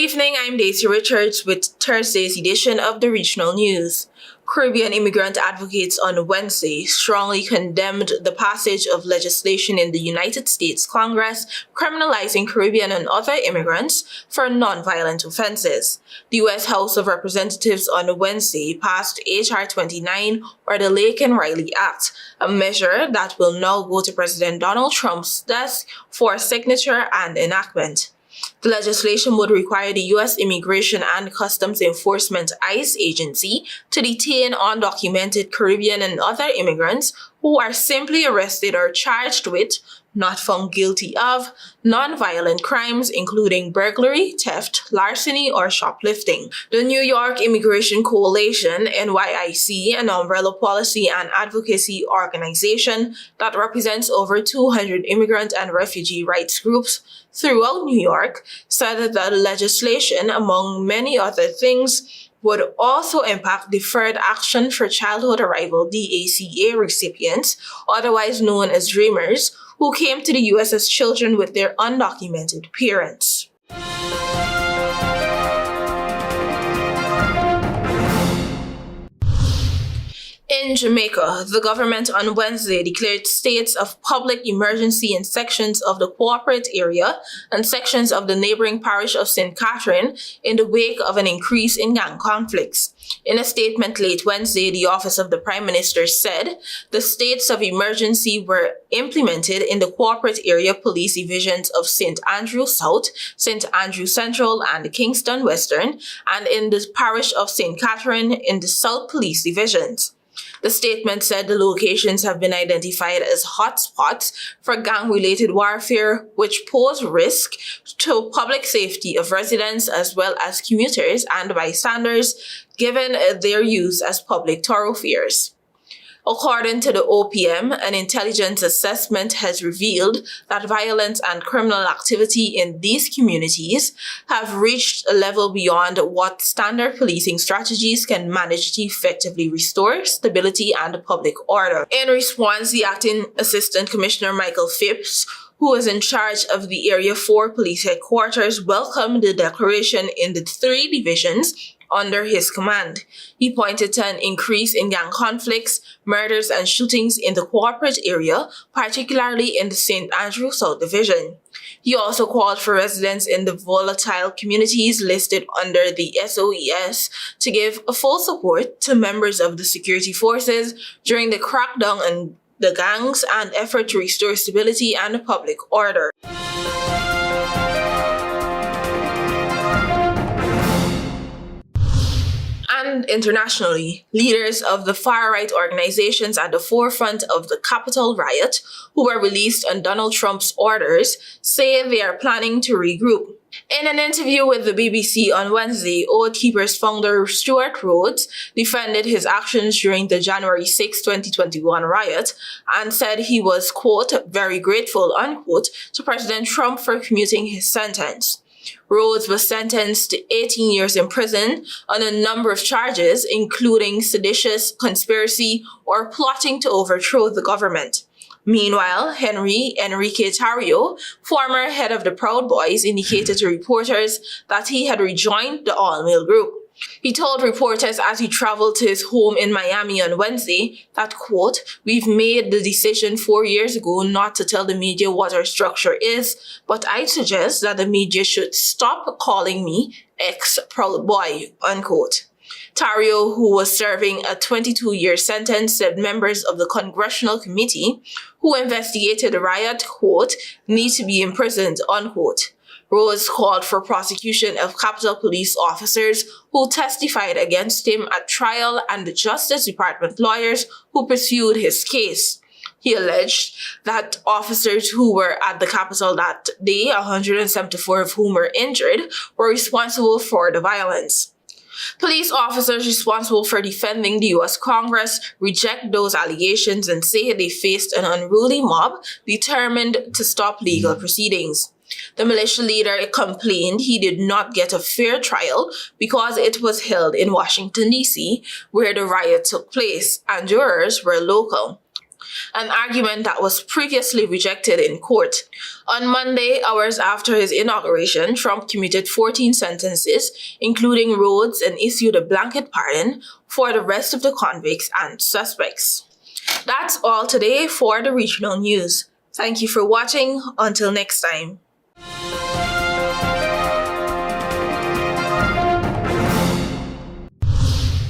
evening, I'm Daisy Richards with Thursday's edition of the Regional News. Caribbean immigrant advocates on Wednesday strongly condemned the passage of legislation in the United States Congress criminalizing Caribbean and other immigrants for nonviolent offenses. The U.S. House of Representatives on Wednesday passed H.R. 29, or the Lake and Riley Act, a measure that will now go to President Donald Trump's desk for signature and enactment. The legislation would require the U.S. Immigration and Customs Enforcement ICE agency to detain undocumented Caribbean and other immigrants who are simply arrested or charged with, not found guilty of, nonviolent crimes including burglary, theft, larceny, or shoplifting. The New York Immigration Coalition, NYIC, an umbrella policy and advocacy organization that represents over 200 immigrant and refugee rights groups throughout New York, said that the legislation, among many other things, would also impact Deferred Action for Childhood Arrival DACA recipients, otherwise known as Dreamers, who came to the U.S. as children with their undocumented parents. In Jamaica, the government on Wednesday declared states of public emergency in sections of the corporate area and sections of the neighboring parish of St. Catherine in the wake of an increase in gang conflicts. In a statement late Wednesday, the Office of the Prime Minister said the states of emergency were implemented in the corporate area police divisions of St. Andrew South, St. Andrew Central, and Kingston Western, and in the parish of St. Catherine in the South Police divisions. The statement said the locations have been identified as hotspots for gang-related warfare, which pose risk to public safety of residents as well as commuters and bystanders, given their use as public thoroughfares. According to the OPM, an intelligence assessment has revealed that violence and criminal activity in these communities have reached a level beyond what standard policing strategies can manage to effectively restore stability and public order. In response, the Acting Assistant Commissioner Michael Phipps, who is in charge of the Area 4 Police Headquarters, welcomed the declaration in the three divisions under his command. He pointed to an increase in gang conflicts, murders, and shootings in the corporate area, particularly in the St. Andrew South Division. He also called for residents in the volatile communities listed under the SOES to give full support to members of the security forces during the crackdown on the gangs and effort to restore stability and public order. And internationally, leaders of the far-right organizations at the forefront of the Capitol riot, who were released on Donald Trump's orders, say they are planning to regroup. In an interview with the BBC on Wednesday, Oath Keepers founder Stuart Rhodes defended his actions during the January 6, 2021 riot and said he was, quote, very grateful, unquote, to President Trump for commuting his sentence. Rhodes was sentenced to 18 years in prison on a number of charges, including seditious, conspiracy, or plotting to overthrow the government. Meanwhile, Enrique Tarrio, former head of the Proud Boys, indicated to reporters that he had rejoined the all-male group. He told reporters as he traveled to his home in Miami on Wednesday that, quote, we've made the decision 4 years ago not to tell the media what our structure is, but I suggest that the media should stop calling me ex-Proud Boy, unquote. Tarrio, who was serving a 22-year sentence, said members of the congressional committee who investigated the riot, quote, need to be imprisoned, unquote. Rhodes called for prosecution of Capitol Police officers who testified against him at trial and the Justice Department lawyers who pursued his case. He alleged that officers who were at the Capitol that day, 174 of whom were injured, were responsible for the violence. Police officers responsible for defending the U.S. Congress reject those allegations and say they faced an unruly mob determined to stop legal proceedings. The militia leader complained he did not get a fair trial because it was held in Washington, D.C., where the riot took place, and jurors were local. an argument that was previously rejected in court. On Monday, hours after his inauguration, Trump commuted 14 sentences, including Rhodes, and issued a blanket pardon for the rest of the convicts and suspects. That's all today for the regional news. Thank you for watching. Until next time.